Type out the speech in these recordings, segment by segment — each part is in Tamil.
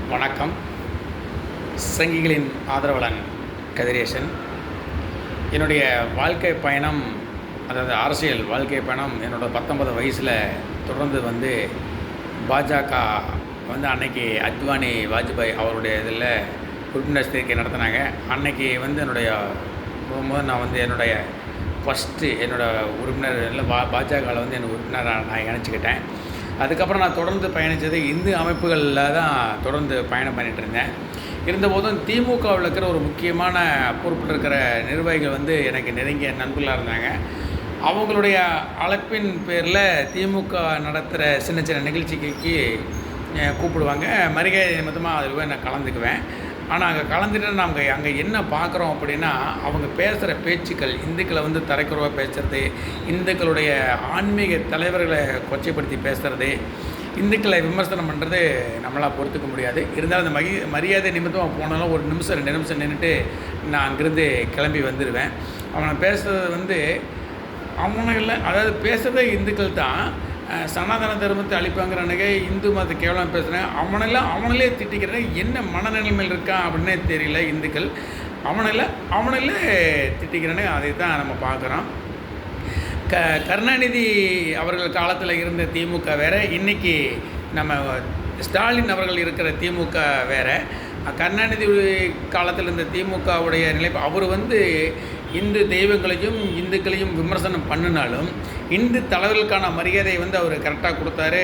வணக்கம். சங்கிகளின் ஆதரவாளன் கதிரேசன். என்னுடைய வாழ்க்கை பயணம், அதாவது அரசியல் வாழ்க்கை பயணம் என்னோடய 19 வயசில் தொடர்ந்து பாஜக அன்னைக்கு அத்வானி வாஜ்பாய் அவருடைய இதில் உறுப்பினர் சேர்க்கை நடத்தினாங்க. அன்னைக்கு என்னுடைய நான் என்னுடைய ஃபஸ்ட்டு உறுப்பினர் இல்லை பாஜகவில் என்னை உறுப்பினராக நான் இணைச்சிக்கிட்டேன். அதுக்கப்புறம் நான் தொடர்ந்து பயணித்தது இந்து அமைப்புகளில் தான் தொடர்ந்து பயணம் பண்ணிகிட்டு இருந்தேன். இருந்தபோதும் திமுகவில் இருக்கிற ஒரு முக்கியமான பொறுப்பில் இருக்கிற நிர்வாகிகள் எனக்கு நெருங்கிய நண்பர்களாக இருந்தாங்க. அவங்களுடைய அழைப்பின் பேரில் திமுக நடத்துகிற சின்ன சின்ன நிகழ்ச்சிக்கு கூப்பிடுவாங்க. மரியாதை நிமித்தமாக அதில் போய் நான் கலந்துக்குவேன். ஆனால் அங்கே கலந்துட்டு அங்கே என்ன பார்க்குறோம் அப்படின்னா, அவங்க பேசுகிற பேச்சுக்கள் இந்துக்களை தரைக்குறவாக பேசுகிறது, இந்துக்களுடைய ஆன்மீக தலைவர்களை கொச்சைப்படுத்தி பேசுகிறது, இந்துக்களை விமர்சனம் பண்ணுறது நம்மளால் பொறுத்துக்க முடியாது. இருந்தாலும் அந்த மரியாதை நிமித்தமாக போனாலும் ஒரு நிமிஷம் 2 நிமிஷம் நின்றுட்டு நான் அங்கேருந்து கிளம்பி வந்துடுவேன். அவனை பேசுகிறது அவனுங்களை, அதாவது பேசுகிறதே இந்துக்கள் தான். சனாதன தர்மத்தை அழிப்பாங்கிற அன்றைக்கே இந்து மதத்தை கேவலம் பேசுகிறேன். அவனிலே திட்டிக்கிறேன். என்ன மனநிலைமையில் இருக்கான் அப்படின்னே தெரியல இந்துக்கள். அவனிலே திட்டிக்கிறேன்னு அதை தான் நம்ம பார்க்குறோம். கருணாநிதி அவர்கள் காலத்தில் இருந்த திமுக வேறு, இன்றைக்கி நம்ம ஸ்டாலின் அவர்கள் இருக்கிற திமுக வேறு. கருணாநிதி காலத்தில் இருந்த திமுகவுடைய நிலைப்பு, அவர் இந்து தெய்வங்களையும் இந்துக்களையும் விமர்சனம் பண்ணினாலும் இந்து தலைவர்களுக்கான மரியாதையை அவர் கரெக்டாக கொடுத்தாரு.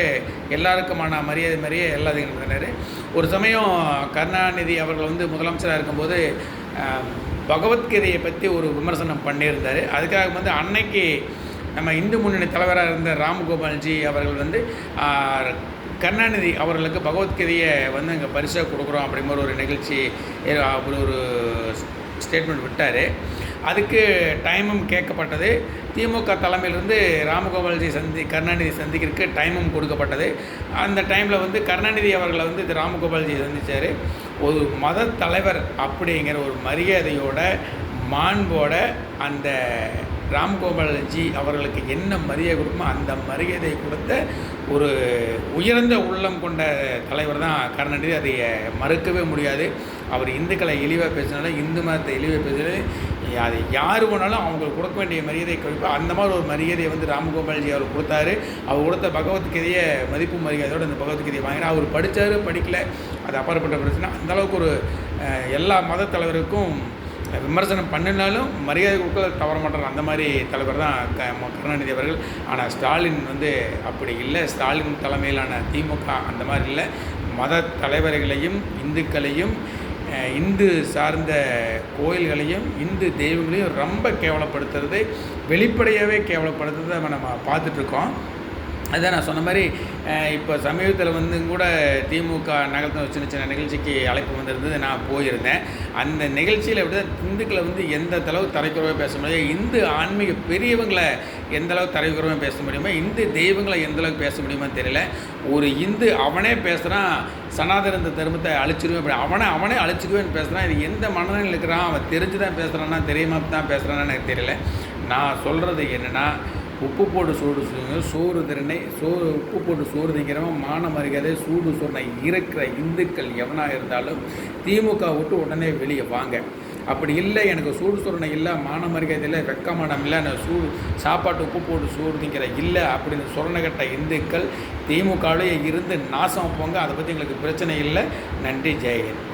எல்லாருக்குமான மரியாதை மாதிரியே எல்லாத்தையும் நடத்தினார். ஒரு சமயம் கருணாநிதி அவர்கள் முதலமைச்சராக இருக்கும்போது பகவத்கீதையை பற்றி ஒரு விமர்சனம் பண்ணியிருந்தார். அதுக்காக அன்னைக்கு நம்ம இந்து முன்னணி தலைவராக இருந்த ராம்கோபால்ஜி அவர்கள் கருணாநிதி அவர்களுக்கு பகவத்கீதையை இங்கே பரிசாக கொடுக்குறோம் அப்படிங்கிற ஒரு நிகழ்ச்சி, அப்படி ஒரு ஸ்டேட்மெண்ட் விட்டார். அதுக்கு டைமும் கேட்கப்பட்டது. திமுக தலைமையிலிருந்து ராமகோபால்ஜி கருணாநிதி சந்திக்கிறதுக்கு டைமும் கொடுக்கப்பட்டது. அந்த டைமில் கருணாநிதி அவர்களை ராமகோபால்ஜி சந்தித்தார். ஒரு மத தலைவர் அப்படிங்கிற ஒரு மரியாதையோட மாண்போட அந்த ராம்கோபால்ஜி அவர்களுக்கு என்ன மரியாதை கொடுக்குமோ அந்த மரியாதை கொடுத்த ஒரு உயர்ந்த உள்ளம் கொண்ட தலைவர் தான் கருணாநிதி. அதை மறுக்கவே முடியாது. அவர் இந்துக்களை இழிவாக பேசினாலும் இந்து மதத்தை இழிவாக பேசினாலும் அது யார் வேணாலும் அவங்களுக்கு கொடுக்க வேண்டிய மரியாதை கொடுப்பா. அந்த மாதிரி ஒரு மரியாதையை ராம்கோபால்ஜி அவர் கொடுத்தாரு. அவர் கொடுத்த பகவத்கீதையை மதிப்பு மரியாதையோடு அந்த பகவத்கீதையை வாங்கினா, அவர் படித்தார் படிக்கலை அது அப்பாற்பட்ட பிரச்சனை. அந்தளவுக்கு ஒரு எல்லா மத தலைவருக்கும் விமர்சனம் பண்ணினாலும் மரியாதை கொடுக்க தவற மாட்டார். அந்த மாதிரி தலைவர் தான் கருணாநிதி அவர்கள். ஆனால் ஸ்டாலின் அப்படி இல்லை. ஸ்டாலின் தலைமையிலான திமுக அந்த மாதிரி இல்லை. மத தலைவர்களையும் இந்துக்களையும் இந்து சார்ந்த கோயில்களையும் இந்து தெய்வங்களையும் ரொம்ப கேவலப்படுத்துறது, வெளிப்படையாகவே கேவலப்படுத்துறதை நம்ம பார்த்துட்ருக்கோம். அதுதான் நான் சொன்ன மாதிரி இப்போ சமீபத்தில் கூட திமுக நகரத்தில் சின்ன சின்ன நிகழ்ச்சிக்கு அழைப்பு வந்திருந்தது. நான் போயிருந்தேன். அந்த நிகழ்ச்சியில் எப்படி தான் இந்துக்களை எந்த அளவுக்கு தரைக்குறவாக பேச முடியும், இந்து ஆன்மீக பெரியவங்களை எந்த அளவுக்கு தரைக்குறவாக பேச முடியுமோ, இந்து தெய்வங்களை எந்த அளவுக்கு பேச முடியுமோ தெரியல. ஒரு இந்து அவனே பேசுகிறான், சனாதன தர்மத்தை அழிச்சிருவேன், அப்படி அவனே அழிச்சிக்குவேன்னு பேசுகிறான். இது எந்த மனநிலையில் இருக்கிறான், அவன் தெரிஞ்சு தான் பேசுகிறான்னா தெரியாமல் தான் பேசுகிறான்னு எனக்கு தெரியல. நான் சொல்கிறது என்னென்னா, உப்பு போட்டு சோறு திறனை உப்பு போட்டு சோறு திங்கிறவன் மான மரியாதை சூடு சொன்ன இருக்கிற இந்துக்கள் எவனாக இருந்தாலும் திமுக விட்டு உடனே வெளியே வாங்க. அப்படி இல்லை, எனக்கு சூடு சொரணை இல்லை, மான மரியாதை இல்லை, வெக்கமானம் இல்லை, நான் சாப்பாட்டு உப்பு போட்டு சோறு திங்கிற இல்லை அப்படின்னு சொரணகட்ட இந்துக்கள் திமுகவிலே இருந்து நாசம் போங்க. அதை பற்றி எங்களுக்கு பிரச்சனை இல்லை. நன்றி. ஜெயஹிந்த்.